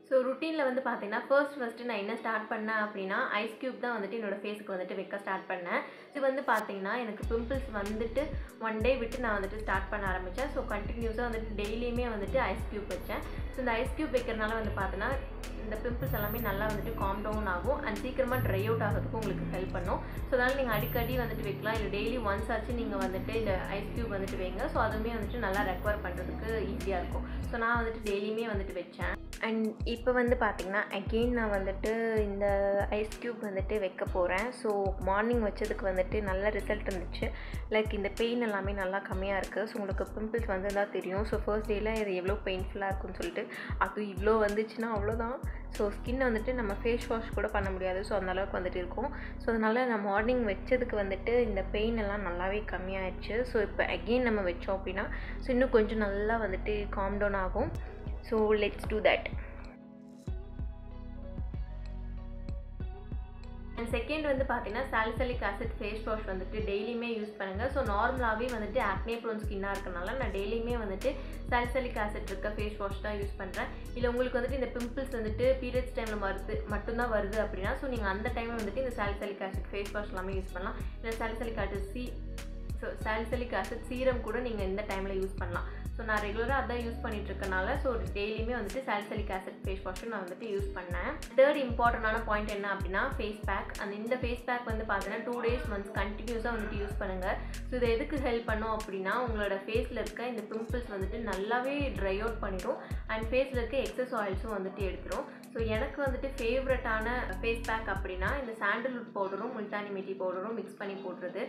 So ருட்டீனில் வந்து பார்த்தீங்கன்னா first நான் என்ன ஸ்டார்ட் பண்ணேன் அப்படின்னா ஐஸ் க்யூப் தான் வந்துட்டு என்னோடய ஃபேஸுக்கு வந்துட்டு வைக்க ஸ்டார்ட் பண்ணேன். இது வந்து பார்த்தீங்கன்னா எனக்கு பிம்பிள்ஸ் வந்துட்டு 1 டே விட்டு நான் வந்துட்டு ஸ்டார்ட் பண்ண ஆரம்பித்தேன். ஸோ கண்டினியூஸாக வந்துட்டு டெய்லியுமே வந்துட்டு ஐஸ் க்யூப் வச்சேன். ஸோ இந்த ஐஸ் க்யூப் வைக்கிறனால வந்து பார்த்தீங்கன்னா இந்த பிம்பிள்ஸ் எல்லாமே நல்லா வந்துட்டு காம் டவுன் ஆகும் அண்ட் சீக்கிரமாக ட்ரை அவுட் ஆகிறதுக்கு உங்களுக்கு ஹெல்ப் பண்ணும். ஸோ அதனால் நீங்கள் அடிக்கடி வந்துட்டு வைக்கலாம். இல்லை டெய்லி ஒன்ஸ் ஆச்சு நீங்கள் வந்துட்டு இந்த ஐஸ் க்யூப் வந்துட்டு வைங்க. ஸோ அதுவுமே வந்துட்டு நல்லா ரெக்கவர் பண்ணுறதுக்கு ஈஸியாக இருக்கும். ஸோ நான் வந்துட்டு டெய்லியுமே வந்துட்டு வச்சேன். அண்ட் இப்போ வந்து பார்த்திங்கன்னா அகெயின் நான் வந்துட்டு இந்த ஐஸ் க்யூப் வந்துட்டு வைக்க போகிறேன். ஸோ மார்னிங் வச்சதுக்கு வந்துட்டு நல்ல ரிசல்ட் இருந்துச்சு. லைக் இந்த பெயின் எல்லாமே நல்லா கம்மியாக இருக்குது. ஸோ உங்களுக்கு பிம்பிள்ஸ் வந்து தான் தெரியும். ஸோ ஃபர்ஸ்ட் டேயில் இது எவ்வளோ பெயின்ஃபுல்லாக இருக்குன்னு சொல்லிட்டு அது இவ்வளோ வந்துச்சுன்னா அவ்வளோதான். ஸோ ஸ்கின் வந்துட்டு நம்ம ஃபேஸ் வாஷ் கூட பண்ண முடியாது. ஸோ அந்தளவுக்கு வந்துட்டு இருக்கும். ஸோ அதனால் நான் மார்னிங் வச்சதுக்கு வந்துட்டு இந்த பெயின் எல்லாம் நல்லாவே கம்மியாகிடுச்சு. ஸோ இப்போ அகெயின் நம்ம வச்சோம் அப்படின்னா ஸோ இன்னும் கொஞ்சம் நல்லா வந்துட்டு காம் டவுன் ஆகும். So let's do that. And second வந்து பார்த்தீங்கன்னா சாலிசிலிக் ஆசிட் ஃபேஸ் வாஷ் வந்துட்டு டெய்லியுமே யூஸ் பண்ணுங்கள். ஸோ நார்மலாகவே வந்துட்டு ஆக்னே ப்ரோன் ஸ்கின்னாக இருக்கனால நான் டெய்லியுமே வந்துட்டு சாலிசிலிக் ஆசிட் இருக்க ஃபேஸ் வாஷ் தான் யூஸ் பண்ணுறேன். இல்லை உங்களுக்கு வந்துட்டு இந்த பிம்பிள்ஸ் வந்துட்டு பீரியட்ஸ் டைமில் மட்டும்தான் வருது அப்படின்னா ஸோ நீங்கள் அந்த டைமில் வந்துட்டு இந்த சாலிசிலிக் ஆசிட் ஃபேஸ் வாஷ் எல்லாமே யூஸ் பண்ணலாம். இல்லை சாலிசிலிக் ஆசிட் சீரம் கூட நீங்கள் இந்த டைமில் யூஸ் பண்ணலாம். ஸோ நான் ரெகுலராக அதான் யூஸ் பண்ணிட்டு இருக்கனால ஸோ டெய்லியுமே வந்துட்டு சாலிசிலிக் ஆசிட் ஃபேஸ் வாஷும் நான் வந்துட்டு யூஸ் பண்ணேன். தேர்ட் இம்பார்ட்டண்டான பாயிண்ட் என்ன அப்படின்னா ஃபேஸ் பேக். இந்த ஃபேஸ் பேக் வந்து பார்த்தீங்கன்னா 2 days ஒன்ஸ் கண்டினியூஸாக வந்துட்டு யூஸ் பண்ணுங்கள். ஸோ இது எதுக்கு ஹெல்ப் பண்ணும் அப்படின்னா உங்களோட ஃபேஸில் இருக்க இந்த பிம்பிள்ஸ் வந்துட்டு நல்லாவே ட்ரை அவுட் பண்ணிடும் அண்ட் ஃபேஸில் இருக்க எக்ஸஸ் ஆயில்ஸும் வந்துட்டு எடுத்துரும். ஸோ எனக்கு வந்துட்டு ஃபேவரட்டான ஃபேஸ் பேக் அப்படின்னா இந்த சாண்டல்வுட் பவுடரும் முல்தானி மெட்டி பவுடரும் மிக்ஸ் பண்ணி போடுறது.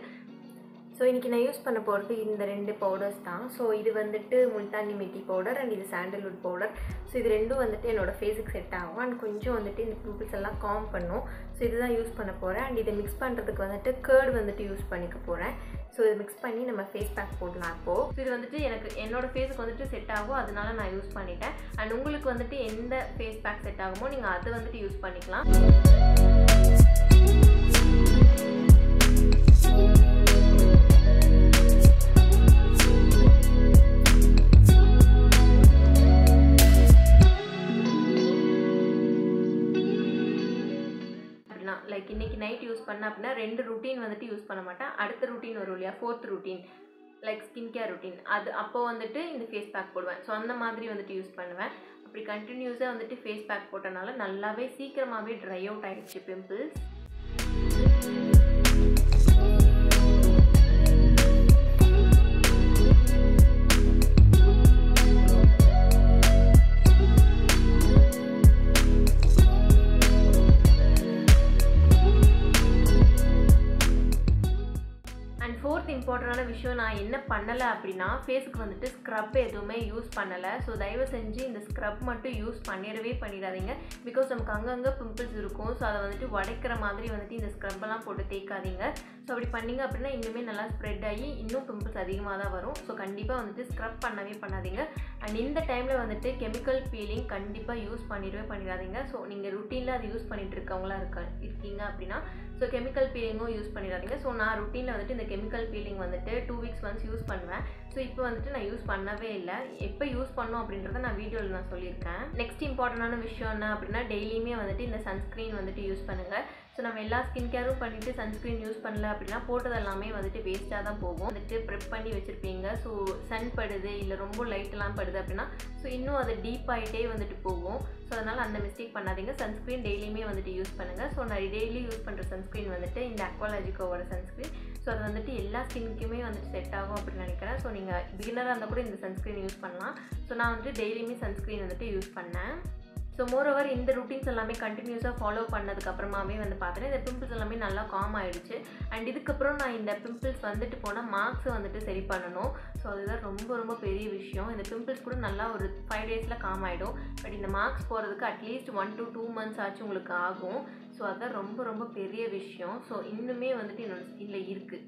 ஸோ இன்றைக்கி நான் யூஸ் பண்ண போகிறது இந்த 2 பவுடர்ஸ் தான். ஸோ இது வந்துட்டு முல்தானி மெட்டி பவுடர் அண்ட் இது சாண்டல்வுட் பவுடர். ஸோ இது ரெண்டும் வந்துட்டு என்னோடய ஃபேஸுக்கு செட் ஆகும் அண்ட் கொஞ்சம் வந்துட்டு இந்த பிம்பிள்ஸ் எல்லாம் காம் பண்ணும். ஸோ இதுதான் யூஸ் பண்ண போகிறேன். அண்ட் இதை மிக்ஸ் பண்ணுறதுக்கு வந்துட்டு கர்ட் வந்துட்டு யூஸ் பண்ணிக்க போகிறேன். ஸோ இதை மிக்ஸ் பண்ணி நம்ம ஃபேஸ் பேக் போடலாம் இப்போது. ஸோ இது வந்துட்டு எனக்கு என்னோடய ஃபேஸுக்கு வந்துட்டு செட் ஆகும், அதனால நான் யூஸ் பண்ணிட்டேன். அண்ட் உங்களுக்கு வந்துட்டு எந்த ஃபேஸ் பேக் செட் ஆகுமோ நீங்கள் அதை வந்துட்டு யூஸ் பண்ணிக்கலாம். லைக் இன்றைக்கி நைட் யூஸ் பண்ணேன் அப்படின்னா 2 ரூட்டீன் வந்துட்டு யூஸ் பண்ண மாட்டேன். அடுத்த ரூட்டீன் வரும் இல்லையா, 4th routine like skin care routine, அது அப்போ வந்துட்டு இந்த ஃபேஸ் பேக் போடுவேன். ஸோ அந்த மாதிரி வந்துட்டு யூஸ் பண்ணுவேன். அப்படி கண்டினியூஸாக வந்துட்டு ஃபேஸ் பேக் போட்டனால நல்லாவே சீக்கிரமாகவே ட்ரை அவுட் ஆகிடுச்சு பிம்பிள்ஸ். இம்பார்ட்டண்டான விஷயம் நான் என்ன பண்ணலை அப்படின்னா ஃபேஸுக்கு வந்துட்டு ஸ்க்ரப் எதுவுமே யூஸ் பண்ணலை. ஸோ தயவு செஞ்சு இந்த ஸ்க்ரப் மட்டும் யூஸ் பண்ணிடாதீங்க. பிகாஸ் நமக்கு அங்கங்கே பிம்பிள்ஸ் இருக்கும். ஸோ அதை வந்துட்டு உடைக்கிற மாதிரி வந்துட்டு இந்த ஸ்க்ரப்பெல்லாம் போட்டு தேய்க்காதீங்க. ஸோ அப்படி பண்ணிங்க அப்படின்னா இன்னுமே நல்லா ஸ்ப்ரெட் ஆகி இன்னும் பிம்பிள்ஸ் அதிகமாக தான் வரும். ஸோ கண்டிப்பாக வந்துட்டு ஸ்க்ரப் பண்ணாதீங்க. அண்ட் இந்த டைமில் வந்துட்டு கெமிக்கல் பீலிங் கண்டிப்பாக யூஸ் பண்ணிடாதீங்க. ஸோ நீங்கள் ருட்டீனில் அது யூஸ் பண்ணிட்டு இருக்கவங்களா இருக்கீங்க அப்படின்னா ஸோ கெமிக்கல் பீலிங்கும் யூஸ் பண்ணிடாதீங்க. ஸோ நான் ருட்டீனில் வந்துட்டு இந்த கெமிக்கல் பீலிங் வந்துட்டு 2 weeks ஒன்ஸ் யூஸ் பண்ணுவேன். ஸோ இப்போ வந்துட்டு நான் யூஸ் பண்ணவே இல்லை. எப்போ யூஸ் பண்ணோம் அப்படின்றத நான் வீடியோவில் நான் சொல்லியிருக்கேன். நெக்ஸ்ட் இம்பார்ட்டண்டான விஷயம் என்ன அப்படின்னா டெய்லியுமே வந்துட்டு இந்த சன்ஸ்க்ரீன் வந்துட்டு யூஸ் பண்ணுங்கள். ஸோ நம்ம எல்லா ஸ்கின் கேரும் பண்ணிவிட்டு சன்ஸ்க்ரீன் யூஸ் பண்ணல அப்படின்னா போட்டது எல்லாமே வந்துட்டு வேஸ்ட்டாக தான் போகும். வந்துட்டு ப்ரெப் பண்ணி வச்சுருப்பீங்க. ஸோ சன் படுது இல்லை ரொம்ப லைட்டெல்லாம் படுது அப்படின்னா ஸோ இன்னும் அது டீப் ஆகிட்டே வந்துட்டு போகும். ஸோ அதனால் அந்த மிஸ்டேக் பண்ணாதீங்க. சன்ஸ்க்ரீன் டெய்லியுமே வந்துட்டு யூஸ் பண்ணுங்கள். ஸோ நான் டெய்லி யூஸ் பண்ணுற சன்ஸ்க்ரீன் வந்துட்டு இந்த அக்வாலாஜிக்கோட சன்ஸ்க்ரீன். ஸோ அது வந்துட்டு எல்லா ஸ்கின்னுக்குமே வந்துட்டு செட் ஆகும் அப்படின்னு நினைக்கிறேன். ஸோ நீங்கள் பிகினராக இருந்தால் கூட இந்த சன்ஸ்க்ரீன் யூஸ் பண்ணலாம். ஸோ நான் வந்துட்டு டெய்லியுமே சன்ஸ்க்ரீன் வந்துட்டு யூஸ் பண்ணேன். ஸோ மோரோவர் இந்த ரூட்டீன்ஸ் எல்லாமே கண்டினியூஸாக ஃபாலோ பண்ணதுக்கப்புறமாவே வந்து பார்த்தீங்கன்னா இந்த பிம்பிள்ஸ் எல்லாமே நல்லா காம் ஆகிடுச்சு. அண்ட் இதுக்கப்புறம் நான் இந்த பிம்பிள்ஸ் வந்துட்டு போனால் மார்க்ஸை வந்துட்டு சரி பண்ணணும். ஸோ அதுதான் ரொம்ப பெரிய விஷயம். இந்த பிம்பிள்ஸ் கூட நல்லா ஒரு 5 days காம் ஆகிடும். பட் இந்த மார்க்ஸ் போகிறதுக்கு அட்லீஸ்ட் 1 to 2 months ஆச்சு உங்களுக்கு ஆகும். ஸோ அதுதான் ரொம்ப பெரிய விஷயம். ஸோ இன்னுமே வந்துட்டு என்னோடய ஸ்கின்னில் இருக்குது.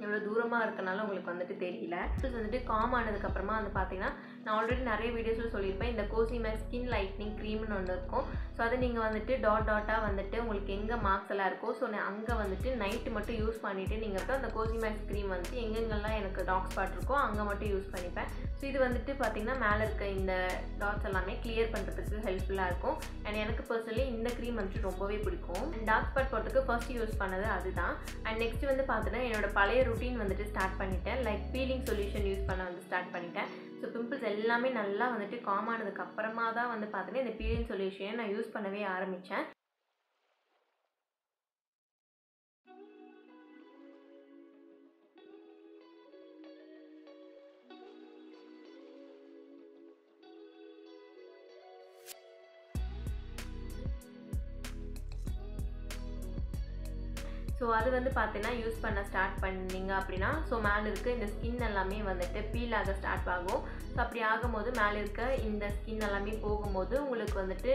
எவ்வளோ தூரமாக இருக்கனால உங்களுக்கு வந்துட்டு தெரியல. பிம்பிள்ஸ் வந்துட்டு காம் ஆனதுக்கப்புறமா வந்து பார்த்தீங்கன்னா நான் ஆல்ரெடி நிறைய வீடியோஸில் சொல்லியிருப்பேன், இந்த கோசிமேக்ஸ் ஸ்கின் லைட்னிங் க்ரீம்னு ஒன்று இருக்கும். ஸோ அதை நீங்கள் வந்துட்டு டாட்டாக வந்துட்டு உங்களுக்கு எங்கே மார்க்ஸ் எல்லாம் இருக்கோ ஸோ அங்கே வந்துட்டு நைட்டு மட்டும் யூஸ் பண்ணிவிட்டு நீங்கள் அந்த கோசிமேக்ஸ் க்ரீம் வந்துட்டு எங்கெங்கெல்லாம் எனக்கு டார்க் ஸ்பாட் இருக்கோ அங்கே மட்டும் யூஸ் பண்ணிப்பேன். ஸோ இது வந்துட்டு பார்த்திங்கன்னா மேலே இருக்க இந்த டாட்ஸ் எல்லாமே கிளியர் பண்ணுறதுக்கு ஹெல்ப்ஃபுல்லாக இருக்கும். அண்ட் எனக்கு பர்சனலி இந்த க்ரீம் வந்துட்டு ரொம்பவே பிடிக்கும். அண்ட் டார்க் ஸ்பாட் போகிறதுக்கு ஃபர்ஸ்ட் யூஸ் பண்ணது அதுதான். அண்ட் நெக்ஸ்ட் வந்து பார்த்தீங்கன்னா என்னோட பழைய ருட்டீன் வந்துட்டு ஸ்டார்ட் பண்ணிட்டேன். லைக் பீலிங் சொல்யூஷன் யூஸ் பண்ண வந்து ஸ்டார்ட் பண்ணிட்டேன். ஸோ பிம்பிள்ஸ் எல்லாமே நல்லா வந்துட்டு காம் ஆனதுக்கு அப்புறமா தான் வந்து பார்த்தீங்கன்னா இந்த பீலிங் சொல்யூஷனை நான் யூஸ் பண்ணவே ஆரம்பித்தேன். ஸோ அது வந்து பார்த்தீங்கன்னா யூஸ் பண்ண ஸ்டார்ட் பண்ணிங்க அப்படின்னா ஸோ மேலே இருக்க இந்த ஸ்கின் எல்லாமே வந்துட்டு பீல் ஆக ஸ்டார்ட் ஆகும். ஸோ அப்படி ஆகும்போது மேலே இருக்க இந்த ஸ்கின் எல்லாமே போகும்போது உங்களுக்கு வந்துட்டு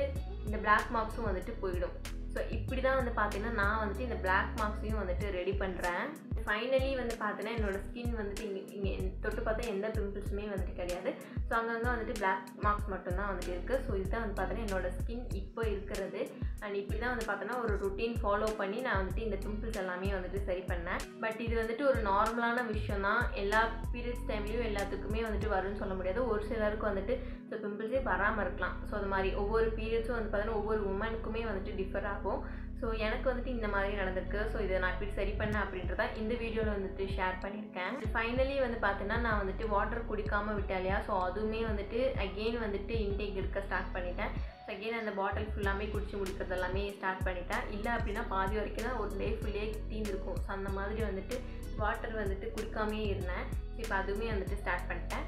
இந்த பிளாக் மார்க்ஸும் வந்துட்டு போயிடும். ஸோ இப்படி தான் வந்து பார்த்தீங்கன்னா நான் வந்துட்டு இந்த பிளாக் மார்க்ஸையும் வந்துட்டு ரெடி பண்ணுறேன். ஃபைனலி வந்து பார்த்தீங்கன்னா என்னோடய ஸ்கின் வந்துட்டு இங்கே தொட்டு பார்த்தா எந்த பிம்பிள்ஸுமே வந்துட்டு கிடையாது. ஸோ அங்கங்கே வந்துட்டு பிளாக் மார்க்ஸ் மட்டும்தான் வந்துட்டு இருக்குது. ஸோ இதுதான் வந்து பார்த்தீங்கன்னா என்னோடய ஸ்கின் இப்போ இருக்கிறது. அண்ட் இப்படி தான் வந்து பார்த்தோன்னா ஒரு ருட்டீன் ஃபாலோ பண்ணி நான் வந்துட்டு இந்த பிம்பிள்ஸ் எல்லாமே வந்துட்டு சரி பண்ணேன். பட் இது வந்துட்டு ஒரு நார்மலான விஷயம் தான். எல்லா பீரியட்ஸ் டைம்லேயும் எல்லாத்துக்குமே வந்துட்டு வரும்னு சொல்ல முடியாது. ஒரு சிலருக்கு வந்துட்டு ஸோ பிம்பிள்ஸே வராமல் இருக்கலாம். ஸோ அது மாதிரி ஒவ்வொரு பீரியட்ஸும் வந்து பார்த்தீங்கன்னா ஒவ்வொரு உமனுக்குமே வந்துட்டு டிஃபர் ஆகும். ஸோ எனக்கு வந்துட்டு இந்த மாதிரி நடந்திருக்கு. ஸோ இதை நான் எப்படி சரி பண்ணேன் அப்படின்றத இந்த வீடியோவில் வந்துட்டு ஷேர் பண்ணியிருக்கேன். ஃபைனலி வந்து பார்த்தீங்கன்னா நான் வந்துட்டு வாட்டர் குடிக்காமல் விட்டேன் இல்லையா, ஸோ அதுவுமே வந்துட்டு அகெயின் வந்துட்டு இன்டேக் எடுக்க ஸ்டார்ட் பண்ணிட்டேன். ஸோ அகெயின் அந்த பாட்டில் ஃபுல்லாமே குடிச்சு முடிக்கிறது எல்லாமே ஸ்டார்ட் பண்ணிட்டேன். இல்லை அப்படின்னா பாதி வரைக்கும் தான் ஒரு டே ஃபுல்லே தீர்ந்துருக்கும். ஸோ அந்த மாதிரி வந்துட்டு வாட்டர் வந்துட்டு குடிக்காமே இருந்தேன். ஸோ இப்போ அதுவுமே வந்துட்டு ஸ்டார்ட் பண்ணிட்டேன்.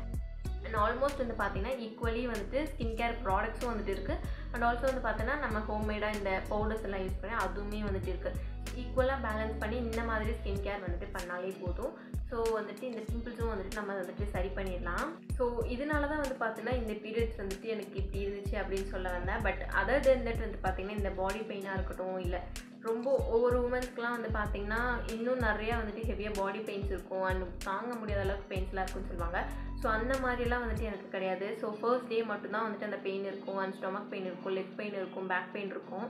அண்ட் ஆல்மோஸ்ட் வந்து பார்த்தீங்கன்னா ஈக்குவலி வந்துட்டு ஸ்கின் கேர் ப்ராடக்ட்ஸும் வந்துட்டு இருக்குது. அண்ட் ஆல்சோ வந்து பார்த்தீங்கன்னா நம்ம ஹோம்மேடாக இந்த பவுடர்ஸ் எல்லாம் யூஸ் பண்ணி அதுவுமே வந்துட்டு இருக்குது. ஈக்குவலாக பேலன்ஸ் பண்ணி இந்த மாதிரி ஸ்கின் கேர் வந்துட்டு பண்ணாலே போதும். ஸோ வந்துட்டு இந்த பிம்பிள்ஸும் வந்துட்டு நம்ம வந்துட்டு சரி பண்ணிடலாம். ஸோ இதனால தான் வந்து பார்த்தீங்கன்னா இந்த பீரியட்ஸ் வந்துட்டு எனக்கு இப்படி இருந்துச்சு அப்படின்னு சொல்ல வந்தேன். பட் அதர் தென் தட் வந்து பார்த்திங்கன்னா இந்த பாடி பெயினாக இருக்கட்டும், இல்லை ரொம்ப ஒவ்வொரு உமன்ஸ்க்குலாம் வந்து பார்த்திங்கன்னா இன்னும் நிறையா வந்துட்டு ஹெவியாக பாடி பெயின்ஸ் இருக்கும். அண்ட் தாங்க முடியாத அளவுக்கு பெயின்ஸ்லாம் இருக்குன்னு சொல்லுவாங்க. ஸோ அந்த மாதிரிலாம் வந்துட்டு எனக்கு கிடையாது. ஸோ ஃபர்ஸ்ட் டே மட்டும்தான் வந்துட்டு அந்த பெயின் இருக்கும். அண்ட் ஸ்டொமக் பெயின் இருக்கும், லெக் பெயின் இருக்கும், பேக் பெயின் இருக்கும்.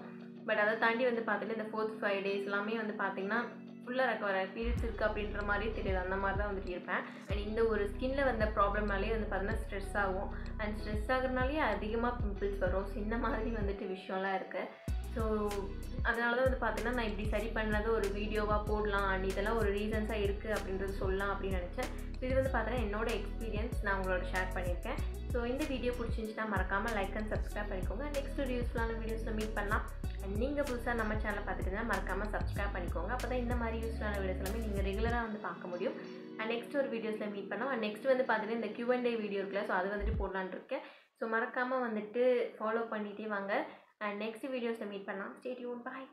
பட் அதை தாண்டி வந்து பார்த்திங்கன்னா இந்த 4th 5 days எல்லாமே வந்து பார்த்திங்கன்னா ஃபுல்லாக ரெக்கவர் பீரியட்ஸ் இருக்குது அப்படின்ற மாதிரியே தெரியாது. அந்த மாதிரி தான் வந்துட்டு இருப்பேன். அண்ட் இந்த ஒரு ஸ்கின்னில் வந்த ப்ராப்ளம்னாலே வந்து பார்த்தீங்கன்னா ஸ்ட்ரெஸ் ஆகும். அண்ட் ஸ்ட்ரெஸ் ஆகுறதுனாலே அதிகமாக பிம்பிள்ஸ் வரும். ஸோ இந்த மாதிரி வந்துட்டு விஷயம்லாம் இருக்குது. ஸோ அதனால தான் வந்து பார்த்தீங்கன்னா நான் இப்படி சரி பண்ணது ஒரு வீடியோவாக போடலாம். அண்ட் இதெல்லாம் ஒரு ரீசன்ஸாக இருக்குது அப்படின்றது சொல்லலாம் அப்படின்னு நினச்சேன். ஸோ இது வந்து பார்த்தீங்கன்னா என்னோடய எக்ஸ்பீரியன்ஸ் நான் உங்களோட ஷேர் பண்ணியிருக்கேன். ஸோ இந்த வீடியோ பிடிச்சிருந்துச்சுன்னா மறக்காமல் லைக் அண்ட் சப்ஸ்கிரைப் பண்ணிக்கோங்க. நெக்ஸ்ட் ஒரு யூஸ்ஃபுல்லான வீடியோஸில் மீட் பண்ணலாம். அண்ட் நீங்கள் புதுசாக நம்ம சேனலை பார்த்துட்டு மறக்காமல் சப்ஸ்கிரைப் பண்ணிக்கோங்க. அப்போ தான் இந்த மாதிரி யூஸ்ஃபுல்லான வீடியோஸ் எல்லாமே நீங்கள் ரெகுலராக வந்து பார்க்க முடியும். அண்ட் நெக்ஸ்ட் ஒரு வீடியோஸில் மீட் பண்ணலாம். அண்ட் நெக்ஸ்ட் வந்து பார்த்தீங்கன்னா இந்த Q&A வீடியோ இருக்குல்ல, ஸோ அது வந்துட்டு போடலான்னு இருக்கேன். ஸோ மறக்காமல் வந்துட்டு ஃபாலோ பண்ணிகிட்டே வாங்க. அண்ட் நெக்ஸ்ட் வீடியோஸில் மீட் பண்ணலாம். Stay tune. பாய்.